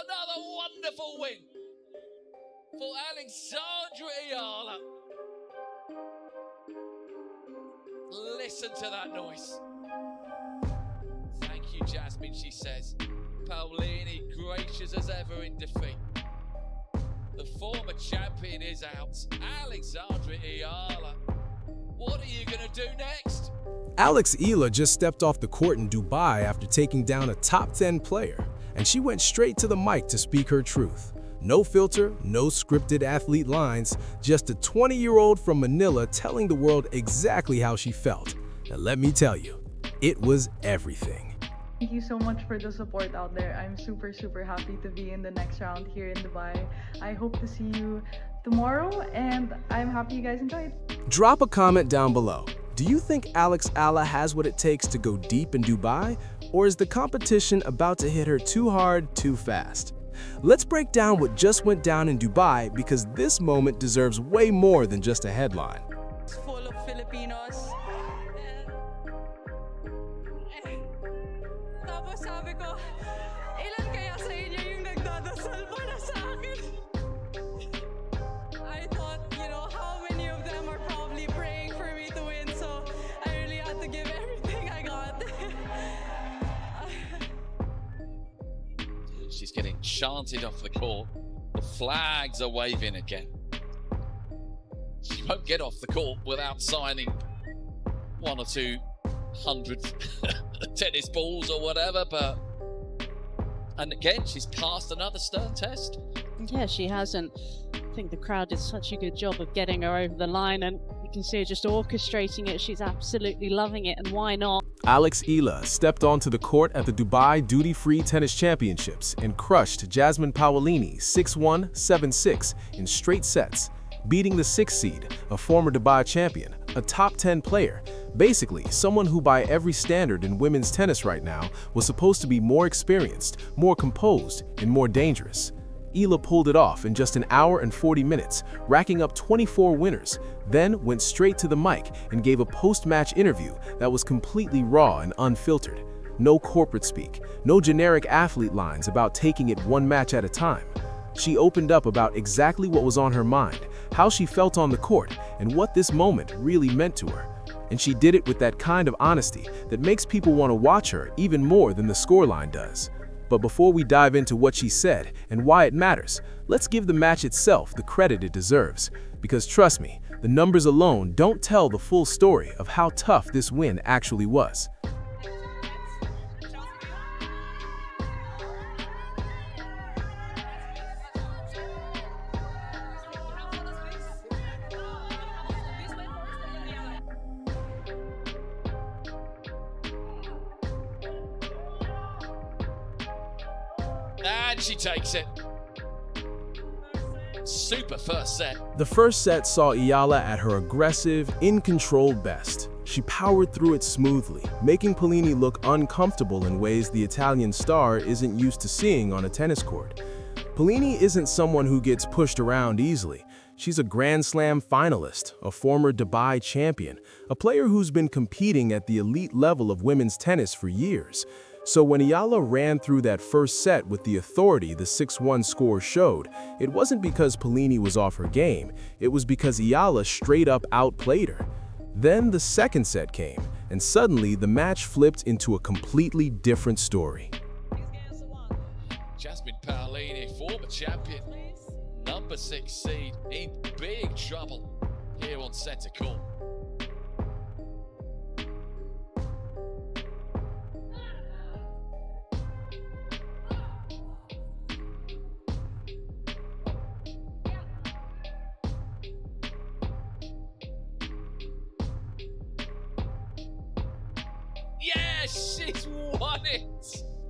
Another wonderful win for Alexandra Eala. Listen to that noise. Thank you, Jasmine, she says. Paolini gracious as ever in defeat. The former champion is out. Alexandra Eala. What are you going to do next? Alex Eala just stepped off the court in Dubai after taking down a top 10 player, and she went straight to the mic to speak her truth. No filter, no scripted athlete lines, just a 20-year-old from Manila telling the world exactly how she felt. And let me tell you, it was everything. Thank you so much for the support out there. I'm super happy to be in the next round here in Dubai. I hope to see you tomorrow, and I'm happy you guys enjoyed. Drop a comment down below. Do you think Alex Eala has what it takes to go deep in Dubai, or is the competition about to hit her too hard, too fast? Let's break down what just went down in Dubai, because this moment deserves way more than just a headline. It's full of Filipinos. Tapos sabi ko, ilan kaya sa inyo yung nagdadasal para sa akin? I thought, how many of them are probably praying for me to win, so I really had to give everything I got. She's getting chanted off the court. The flags are waving again. She won't get off the court without signing 1 or 200 tennis balls or whatever, and again, she's passed another stern test. Yeah, she hasn't. I think the crowd did such a good job of getting her over the line, and you can see her just orchestrating it. She's absolutely loving it, and why not? Alex Eala stepped onto the court at the Dubai Duty-Free Tennis Championships and crushed Jasmine Paolini 6-1, 7-6 in straight sets, beating the 6th seed, a former Dubai champion, a top 10 player, basically someone who by every standard in women's tennis right now was supposed to be more experienced, more composed, and more dangerous. Eala pulled it off in just an hour and 40 minutes, racking up 24 winners, then went straight to the mic and gave a post-match interview that was completely raw and unfiltered. No corporate speak, no generic athlete lines about taking it one match at a time. She opened up about exactly what was on her mind, how she felt on the court, and what this moment really meant to her. And she did it with that kind of honesty that makes people want to watch her even more than the scoreline does. But before we dive into what she said and why it matters, let's give the match itself the credit it deserves. Because trust me, the numbers alone don't tell the full story of how tough this win actually was. And she takes it. Super first set. The first set saw Eala at her aggressive, in-control best. She powered through it smoothly, making Paolini look uncomfortable in ways the Italian star isn't used to seeing on a tennis court. Paolini isn't someone who gets pushed around easily. She's a Grand Slam finalist, a former Dubai champion, a player who's been competing at the elite level of women's tennis for years. So when Eala ran through that first set with the authority the 6-1 score showed, it wasn't because Paolini was off her game, it was because Eala straight up outplayed her. Then the second set came, and suddenly the match flipped into a completely different story. Jasmine Paolini, former champion, number 6 seed, in big trouble here on center court. Yes, she's won it!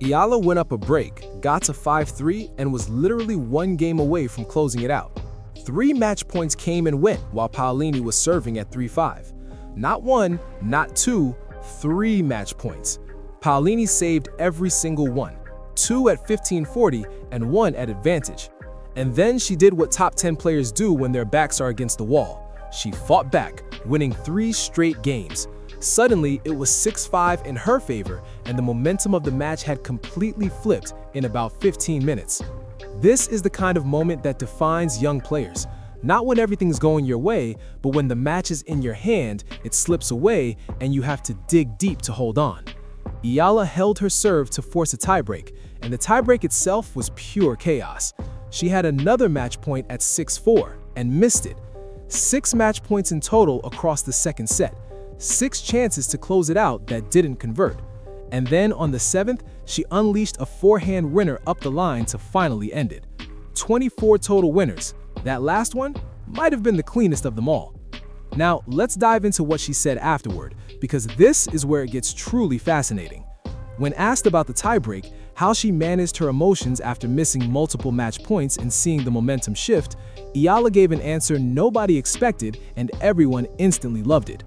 Eala went up a break, got to 5-3, and was literally one game away from closing it out. 3 match points came and went while Paolini was serving at 3-5. Not 1, not 2, 3 match points. Paolini saved every single one, 2 at 15-40 and 1 at advantage. And then she did what top 10 players do when their backs are against the wall. She fought back, winning 3 straight games. Suddenly, it was 6-5 in her favor, and the momentum of the match had completely flipped in about 15 minutes. This is the kind of moment that defines young players. Not when everything's going your way, but when the match is in your hand, it slips away, and you have to dig deep to hold on. Eala held her serve to force a tiebreak, and the tiebreak itself was pure chaos. She had another match point at 6-4 and missed it. 6 match points in total across the second set. 6 chances to close it out that didn't convert. And then on the 7th, she unleashed a forehand winner up the line to finally end it. 24 total winners. That last one might have been the cleanest of them all. Now, let's dive into what she said afterward, because this is where it gets truly fascinating. When asked about the tiebreak, how she managed her emotions after missing multiple match points and seeing the momentum shift, Eala gave an answer nobody expected and everyone instantly loved it.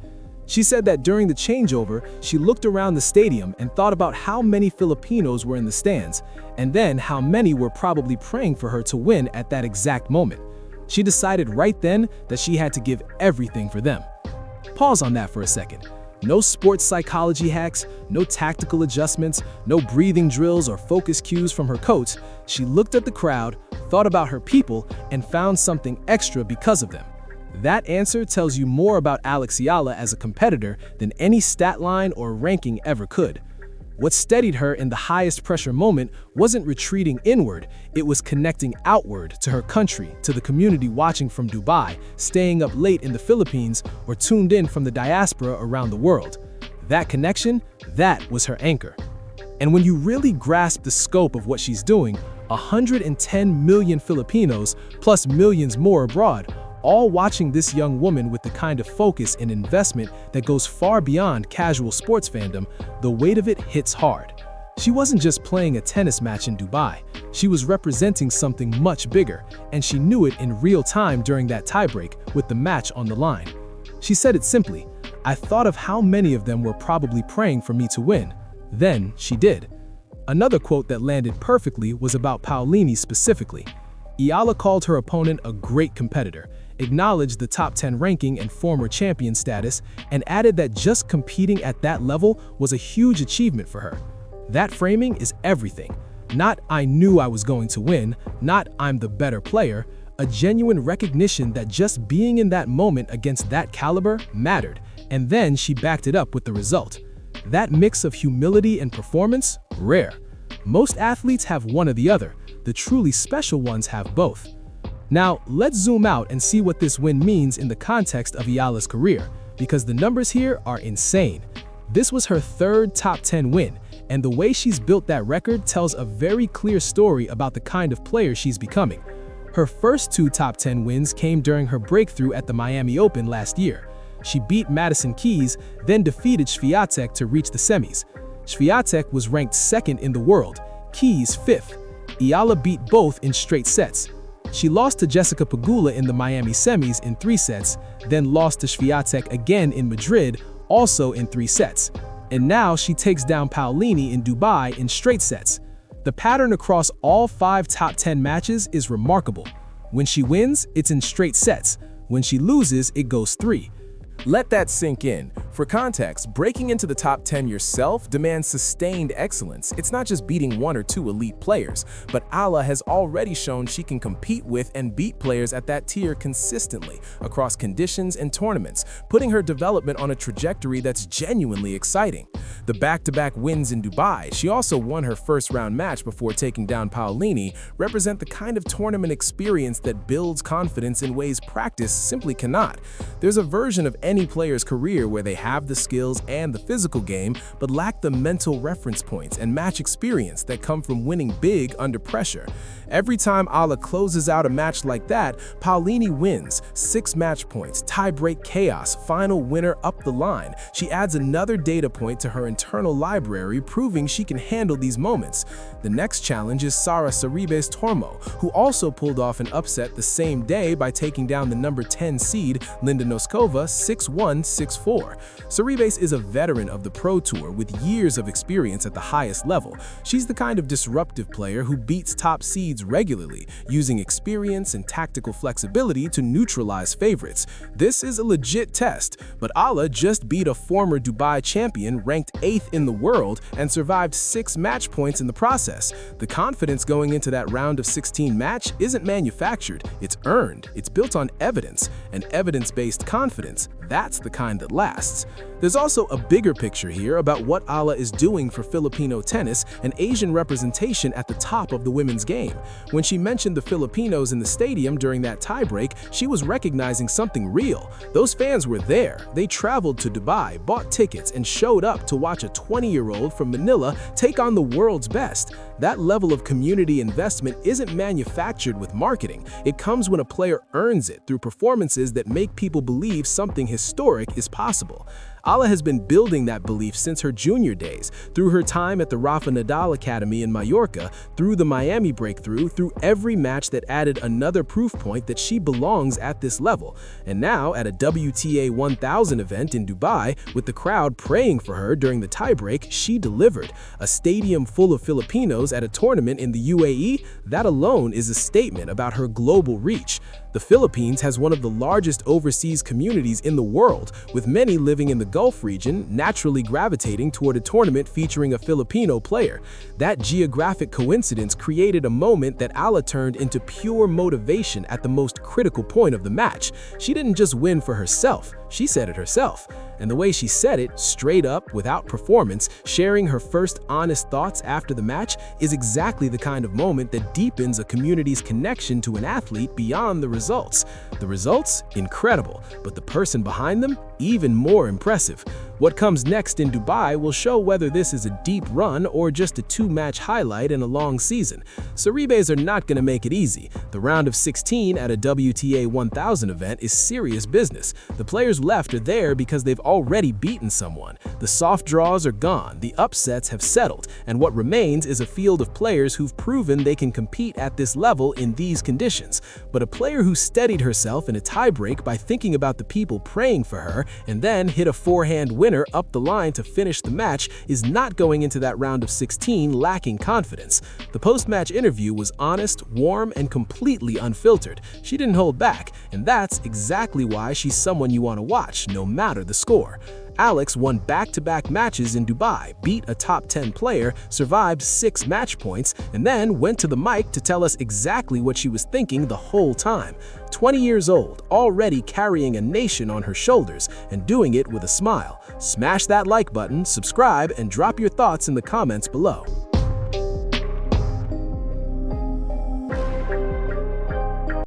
She said that during the changeover, she looked around the stadium and thought about how many Filipinos were in the stands, and then how many were probably praying for her to win at that exact moment. She decided right then that she had to give everything for them. Pause on that for a second. No sports psychology hacks, no tactical adjustments, no breathing drills or focus cues from her coach. She looked at the crowd, thought about her people, and found something extra because of them. That answer tells you more about Alex Eala as a competitor than any stat line or ranking ever could. What steadied her in the highest pressure moment wasn't retreating inward, it was connecting outward to her country, to the community watching from Dubai, staying up late in the Philippines, or tuned in from the diaspora around the world. That connection, that was her anchor. And when you really grasp the scope of what she's doing, 110 million Filipinos, plus millions more abroad, all watching this young woman with the kind of focus and investment that goes far beyond casual sports fandom, the weight of it hits hard. She wasn't just playing a tennis match in Dubai, she was representing something much bigger, and she knew it in real time during that tiebreak with the match on the line. She said it simply, "I thought of how many of them were probably praying for me to win. Then she did." Another quote that landed perfectly was about Paolini specifically. Eala called her opponent a great competitor, acknowledged the top 10 ranking and former champion status, and added that just competing at that level was a huge achievement for her. That framing is everything. Not "I knew I was going to win," not "I'm the better player," a genuine recognition that just being in that moment against that caliber mattered, and then she backed it up with the result. That mix of humility and performance, rare. Most athletes have one or the other. The truly special ones have both. Now, let's zoom out and see what this win means in the context of Eala's career, because the numbers here are insane. This was her 3rd top 10 win, and the way she's built that record tells a very clear story about the kind of player she's becoming. Her first 2 top 10 wins came during her breakthrough at the Miami Open last year. She beat Madison Keys, then defeated Swiatek to reach the semis. Swiatek was ranked 2nd in the world, Keys 5th. Eala beat both in straight sets. She lost to Jessica Pegula in the Miami semis in 3 sets, then lost to Swiatek again in Madrid, also in 3 sets. And now she takes down Paolini in Dubai in straight sets. The pattern across all 5 top 10 matches is remarkable. When she wins, it's in straight sets. When she loses, it goes 3. Let that sink in. For context, breaking into the top 10 yourself demands sustained excellence. It's not just beating 1 or 2 elite players, but Eala has already shown she can compete with and beat players at that tier consistently across conditions and tournaments, putting her development on a trajectory that's genuinely exciting. The back-to-back wins in Dubai, she also won her first-round match before taking down Paolini, represent the kind of tournament experience that builds confidence in ways practice simply cannot. There's a version of any player's career where they have the skills and the physical game, but lack the mental reference points and match experience that come from winning big under pressure. Every time Eala closes out a match like that, Paolini wins, 6 match points, tie-break chaos, final winner up the line. She adds another data point to her internal library, proving she can handle these moments. The next challenge is Sara Sorribes Tormo, who also pulled off an upset the same day by taking down the number 10 seed Linda Noskova 6-1, 6-4. Sorribes is a veteran of the Pro Tour with years of experience at the highest level. She's the kind of disruptive player who beats top seeds regularly, using experience and tactical flexibility to neutralize favorites. This is a legit test, but Eala just beat a former Dubai champion ranked 8th in the world and survived 6 match points in the process. The confidence going into that round of 16 match isn't manufactured, it's earned. It's built on evidence, and evidence-based confidence, that's the kind that lasts. There's also a bigger picture here about what Eala is doing for Filipino tennis and Asian representation at the top of the women's game. When she mentioned the Filipinos in the stadium during that tiebreak, she was recognizing something real. Those fans were there. They traveled to Dubai, bought tickets, and showed up to watch a 20-year-old from Manila take on the world's best. That level of community investment isn't manufactured with marketing. It comes when a player earns it through performances that make people believe something historic is possible. Eala has been building that belief since her junior days, through her time at the Rafa Nadal Academy in Mallorca, through the Miami breakthrough, through every match that added another proof point that she belongs at this level. And now, at a WTA 1000 event in Dubai, with the crowd praying for her during the tiebreak, she delivered. A stadium full of Filipinos at a tournament in the UAE, that alone is a statement about her global reach. The Philippines has one of the largest overseas communities in the world, with many living in the Gulf region, naturally gravitating toward a tournament featuring a Filipino player. That geographic coincidence created a moment that Eala turned into pure motivation at the most critical point of the match. She didn't just win for herself, she said it herself. And the way she said it, straight up, without performance, sharing her first honest thoughts after the match, is exactly the kind of moment that deepens a community's connection to an athlete beyond the results. The results? Incredible. But the person behind them? Even more impressive. What comes next in Dubai will show whether this is a deep run or just a 2-match highlight in a long season. Sorribes are not going to make it easy. The round of 16 at a WTA 1000 event is serious business. The players left are there because they've already beaten someone. The soft draws are gone, the upsets have settled, and what remains is a field of players who've proven they can compete at this level in these conditions. But a player who steadied herself in a tiebreak by thinking about the people praying for her and then hit a forehand winner up the line to finish the match is not going into that round of 16 lacking confidence. The post-match interview was honest, warm, and completely unfiltered. She didn't hold back, and that's exactly why she's someone you want to watch, no matter the score. Alex won back-to-back matches in Dubai, beat a top 10 player, survived 6 match points, and then went to the mic to tell us exactly what she was thinking the whole time. 20 years old, already carrying a nation on her shoulders, and doing it with a smile. Smash that like button, subscribe, and drop your thoughts in the comments below.